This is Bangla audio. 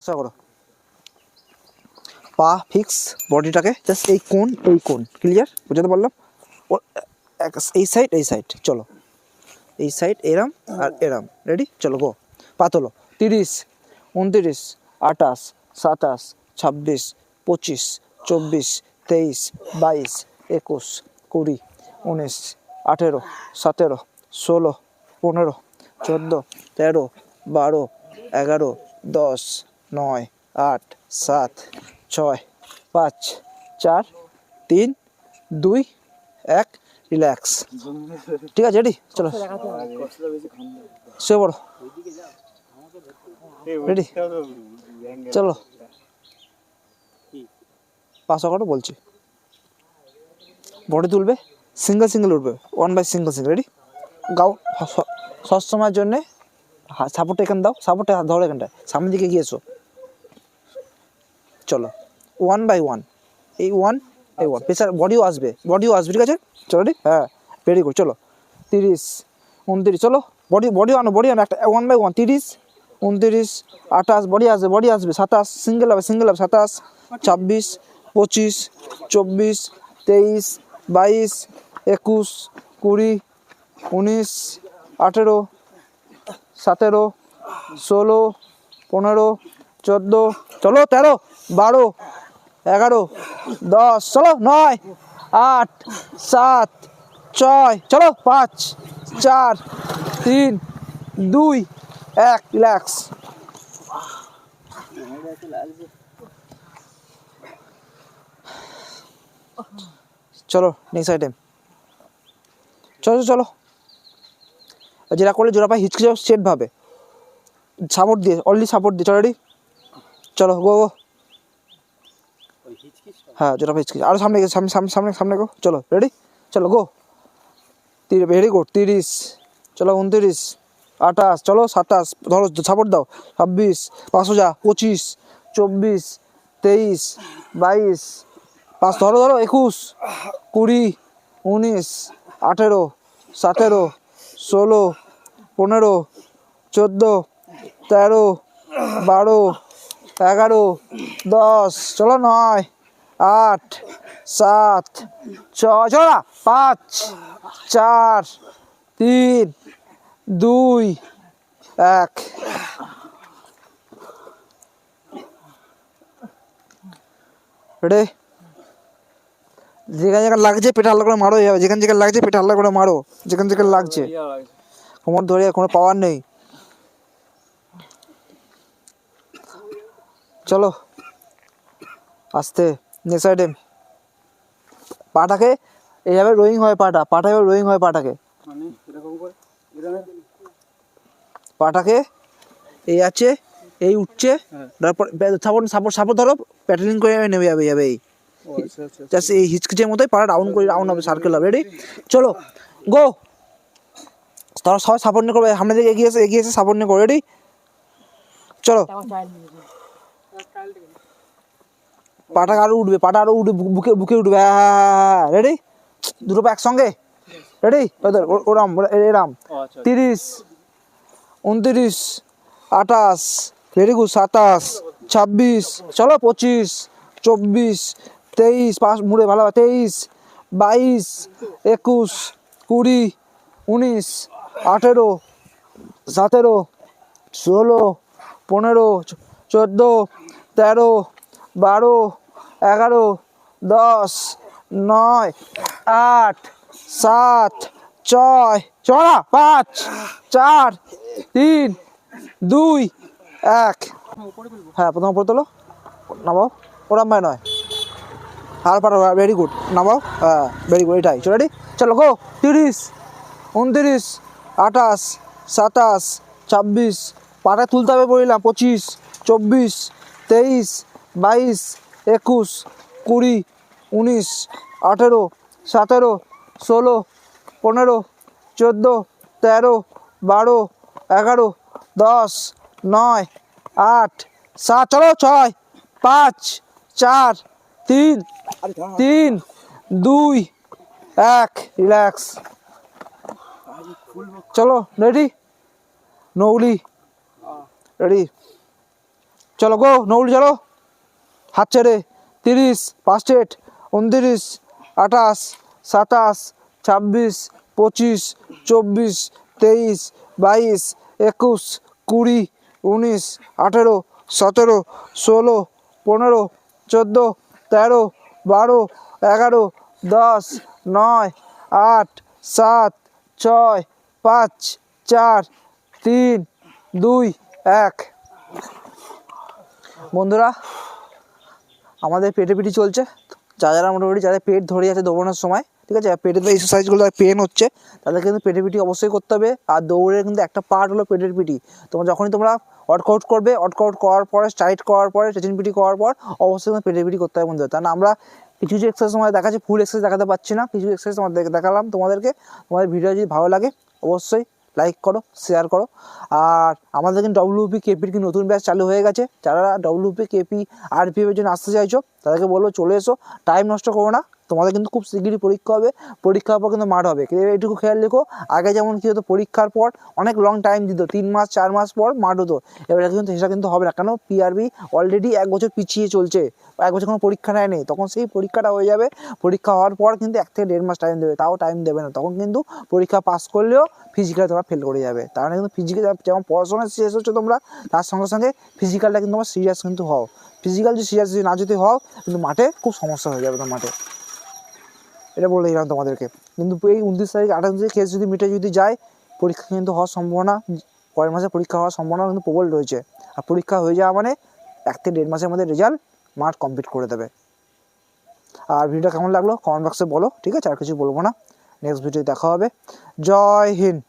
আশা করো পা ফিক্স বডিটাকে জাস্ট এই কোণ ক্লিয়ার বুঝতে পারলাম এই সাইড চলো এই সাইড এরাম আর এরাম রেডি চলো গো পা তোলো 30 29 28 27 26 25 24 23 22 21 20 19 18 17 16 15 14 13 12 11 10 9 8 7 6 5 4 3 2 1 রিল্যাক্স ঠিক আছে রেডি চলো শুয়ে পড়ো রেডি চলো 5 করো বলছি বডি তুলবে সিঙ্গেল উঠবে 1 বাই সিঙ্গেল রেডি গাও সব সময়ের জন্যে সাপোর্ট এখানে দাও সাপোর্টে ধরো এখানটায় সামনের দিকে গিয়েছো চলো 1 বাই 1 এই 1 এই 1 প্রেসার বডিও আসবে ঠিক আছে চলো রেডি হ্যাঁ ভেরি গুড চলো 30 29 চলো বডি আনো একটা 1 বাই 1 30 29 28 বডি আসবে 27 সিঙ্গেল হবে 27 26 25 24 23 22 21 20 19 18 17 16 15 14 চলো 13 12 11 10 চলো 9 8 7 6 চলো 5 4 3 2 1 রিল্যাক্স চলো নেক্সট আইটেম চলো যেটা করলে জোড়া পায়ে হিচকে যাও সেট ভাবে সাপোর্ট দিয়ে চলো রেডি চলো গো হ্যাঁ জোড়া পায়ে হিচকে আরো সামনে গো চলো রেডি চলো গো ভেরি গুড 30 চলো 29 28 চলো 27 ধরো সাপোর্ট দাও 26 500 যা 25 24 23 22 5 ধরো 21 20 19 18 17 16 15 14 13 12 11 10 চলো 9 8 7 6 চলো 5 4 3 2 1 রেডি যেখানে লাগছে পেটে হাল্লা করে মারো যেখানে লাগছে পেটে হাল্লা করে মারো যেখানে লাগছে কোমর ধরে কোনো পাওয়ার নেই চলো আস্তে নেক্সট আইটেম পাটাকে এইভাবে রোয়িং হয় পাটাকে পাটাকে এই আছে এই উঠছে তারপর সাপোর্ট ধরো প্যাটার্নিং করে নেমে যাবে এই জাস্ট এই হিচকিচের মতোই পাটা ডাউন হবে সার্কেল হবে রেডি চলো গো তারা সবাই সাপোর্ট নিয়ে করবে সামনের দিকে এগিয়েছে সাপোর্ট নিয়ে করো রেডি চলো পাটা আরো উঠবে বুকে উঠবে হ্যাঁ রেডি দুটো পা একসঙ্গে রেডি এরাম 30 29 28 ভেরি গুড 27 26 চলো 25 24 23 5 মুড়ে ভালো 23 22 21 20 19 18 17 16 15 14 13 12 11 10 9 8 7 6 চলো 5 4 3 2 1 হ্যাঁ প্রথম উপরে তোলো নামাও ওরম ভাই নয় আর পারো ভেরি গুড নামাও হ্যাঁ ভেরি গুড এটাই চলো রেডি চলো গো 30 29 28 27 26 পাটা তুলতে হবে বললাম 25 24 23 22 21 20 19 18 17 16 15 14 13 12 11 10 9 8 7 চলো 6 5 4 3 3 2 1 রিল্যাক্স চলো রেডি নৌলি রেডি চলো গো, নৌলি চলো, হাত ছেড়ে। 30, 5 8, 29, 28, 27, 26, 25, 24, 23, 22, 21, 20, 19, 18, 17, 16, 15, 14, 13, 12, 11, 10, 9, 8, 7, 6, 5, 4, 3, 2, 1। বন্ধুরা, আমাদের পেটে পিটি চলছে, যারা মোটামুটি যাদের পেট ধরে যাচ্ছে দৌড়ানোর সময়, ঠিক আছে, পেটের এক্সারসাইজগুলো পেন হচ্ছে, তাদের কিন্তু পেটে পিটি অবশ্যই করতে হবে। আর দৌড়ের কিন্তু একটা পার্ট হলো পেটের পিটি। যখনই তোমরা ওয়ার্কআউট করবে, ওয়ার্কআউট করার পরে, স্ট্রাইট করার পরে, স্ট্রেচিং পিটি করার পর অবশ্যই কিন্তু পেটে পিটি করতে হবে বন্ধুরা। কারণ আমরা কিছু কিছু এক্সারসাইজ আমাদের দেখাচ্ছি, ফুল এক্সারসাইজ দেখাতে পারছি না, কিছু এক্সারসাইজ আমাদের দেখালাম তোমাদেরকে। তোমাদের ভিডিও যদি ভালো লাগে অবশ্যই লাইক করো, শেয়ার করো। আর আমাদের কিন্তু WP KPর কি নতুন ব্যাচ চালু হয়ে গেছে। যারা WP KP RPF এর জন্য আসতে চাইছো তাদেরকে বলবো চলে এসো, টাইম নষ্ট করো না। তোমাদের কিন্তু খুব শিগগিরই পরীক্ষা হবে, পরীক্ষার পর কিন্তু মাঠ হবে। এইটুকু খেয়াল রেখো, আগে যেমন কী হতো, পরীক্ষার পর অনেক লং টাইম দিত, 3 মাস 4 মাস পর মাঠ হতো। এবার কিন্তু সেটা কিন্তু হবে না, কেন PRB অলরেডি 1 বছর পিছিয়ে চলছে, 1 বছর কোনো পরীক্ষা নেয়নি। তখন সেই পরীক্ষাটা হয়ে যাবে, পরীক্ষা হওয়ার পর কিন্তু 1 থেকে 1.5 মাস টাইম দেবে, তাও টাইম দেবে না। তখন কিন্তু পরীক্ষা পাস করলেও ফিজিক্যাল তোমরা ফেল করে যাবে। তার মানে কিন্তু ফিজিক্যাল যেমন পড়াশোনা শেষ হচ্ছে তোমরা, তার সঙ্গে সঙ্গে ফিজিক্যালটা কিন্তু তোমার সিরিয়াস কিন্তু হও। ফিজিক্যাল যদি সিরিয়াস না যদি হও, কিন্তু মাঠে খুব সমস্যা হয়ে যাবে তোমার মাঠে, এটা বলে দিলাম তোমাদেরকে। কিন্তু এই 29 তারিখ 28 তারিখ কেস যদি মিটে যদি যায়, পরীক্ষা কিন্তু হওয়ার সম্ভাবনা, পরের মাসে পরীক্ষা হওয়ার সম্ভাবনা কিন্তু প্রবল রয়েছে। আর পরীক্ষা হয়ে যাওয়া মানে 1 থেকে 1.5 মাসের মধ্যে রেজাল্ট মাঠ কমপ্লিট করে দেবে। আর ভিডিওটা কেমন লাগলো কমেন্ট বক্সে বলো, ঠিক আছে, আর কিছু বলবো না। নেক্সট ভিডিও দেখা হবে। জয় হিন্দ।